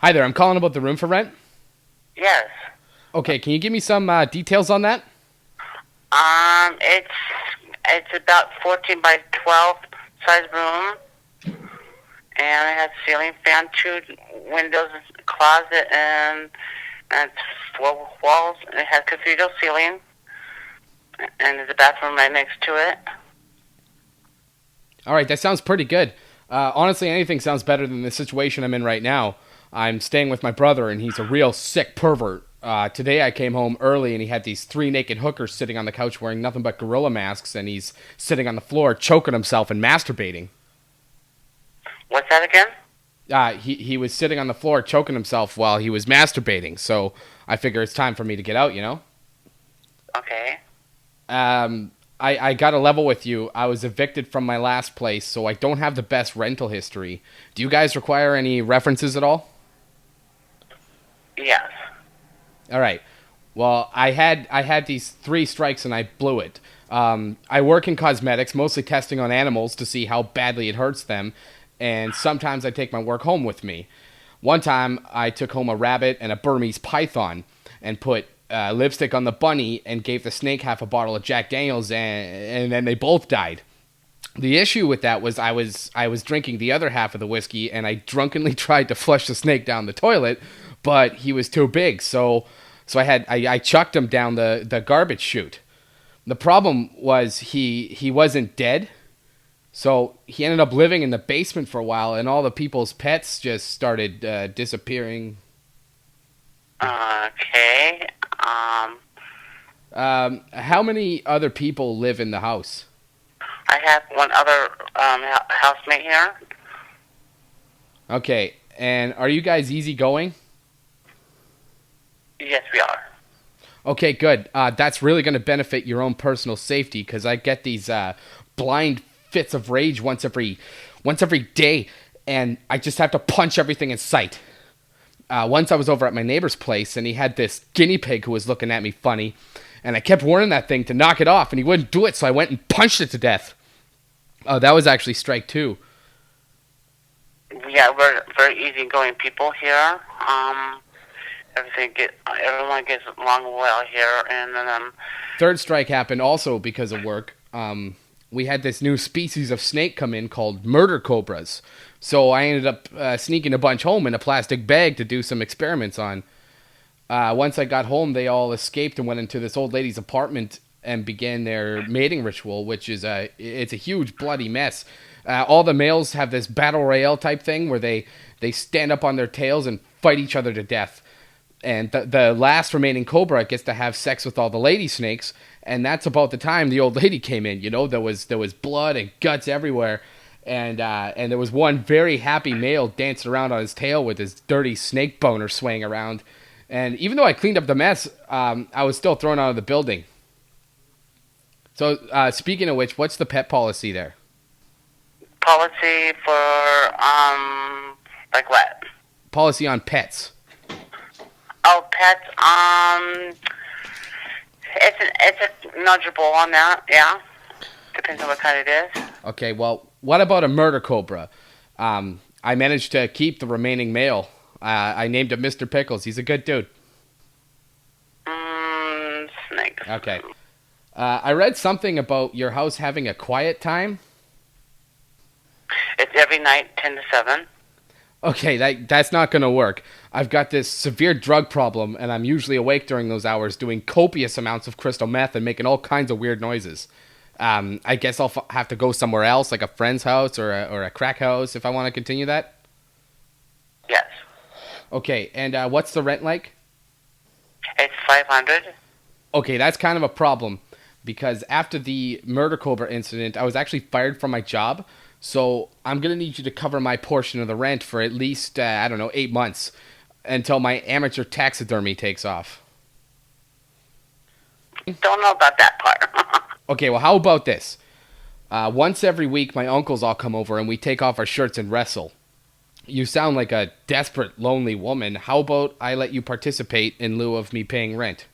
Hi there, I'm calling about the room for rent. Yes. Okay, can you give me some details on that? It's about 14 by 12 size room, and it has ceiling fan, two windows, closet, and it's four walls. And it has cathedral ceiling, and there's a bathroom right next to it. All right, that sounds pretty good. Honestly, anything sounds better than the situation I'm in right now. I'm staying with my brother, and he's a real sick pervert. Today I came home early, and he had these three naked hookers sitting on the couch wearing nothing but gorilla masks, and he's sitting on the floor choking himself and masturbating. What's that again? He was sitting on the floor choking himself while he was masturbating, so I figure it's time for me to get out, you know? Okay. I got to level with you. I was evicted from my last place, so I don't have the best rental history. Do you guys require any references at all? Yes. All right. Well, I had these three strikes and I blew it. I work in cosmetics, mostly testing on animals to see how badly it hurts them, and sometimes I take my work home with me. One time, I took home a rabbit and a Burmese python and put lipstick on the bunny and gave the snake half a bottle of Jack Daniels, and then they both died. The issue with that was I was drinking the other half of the whiskey and I drunkenly tried to flush the snake down the toilet, but he was too big, so I chucked him down the garbage chute. The problem was he wasn't dead, so he ended up living in the basement for a while, and all the people's pets just started disappearing. Okay. How many other people live in the house? I have one other housemate here. Okay, and are you guys easygoing? Yes, we are. Okay, good. That's really going to benefit your own personal safety because I get these blind fits of rage once every day, and I just have to punch everything in sight. Once I was over at my neighbor's place, and he had this guinea pig who was looking at me funny, and I kept warning that thing to knock it off, and he wouldn't do it, so I went and punched it to death. Oh, that was actually strike two. Yeah, we're very easygoing people here. Everyone gets along well here, and Third strike happened also because of work. We had this new species of snake come in called murder cobras. So I ended up sneaking a bunch home in a plastic bag to do some experiments on. Once I got home, they all escaped and went into this old lady's apartment and began their mating ritual, which is it's a huge bloody mess. All the males have this battle royale type thing where they stand up on their tails and fight each other to death. And the last remaining cobra gets to have sex with all the lady snakes, and that's about the time the old lady came in. You know, there was blood and guts everywhere, and there was one very happy male dancing around on his tail with his dirty snake boner swaying around. And even though I cleaned up the mess, I was still thrown out of the building. So speaking of which, what's the pet policy there? policy for like what? Policy on pets. Oh, pets. It's a knowledgeable on that. Yeah, depends on what kind it is. Okay, well, what about a murder cobra? I managed to keep the remaining male. I named him Mr. Pickles. He's a good dude. Snakes. Okay. I read something about your house having a quiet time. It's every night, 10 to 7. Okay, that's not going to work. I've got this severe drug problem, and I'm usually awake during those hours doing copious amounts of crystal meth and making all kinds of weird noises. I guess I'll have to go somewhere else, like a friend's house or a crack house, if I want to continue that. Yes. Okay, and what's the rent like? It's 500. Okay, that's kind of a problem, because after the murder cobra incident, I was actually fired from my job. So I'm going to need you to cover my portion of the rent for at least, 8 months until my amateur taxidermy takes off. Don't know about that part. Okay, well, how about this? Once every week, my uncles all come over and we take off our shirts and wrestle. You sound like a desperate, lonely woman. How about I let you participate in lieu of me paying rent?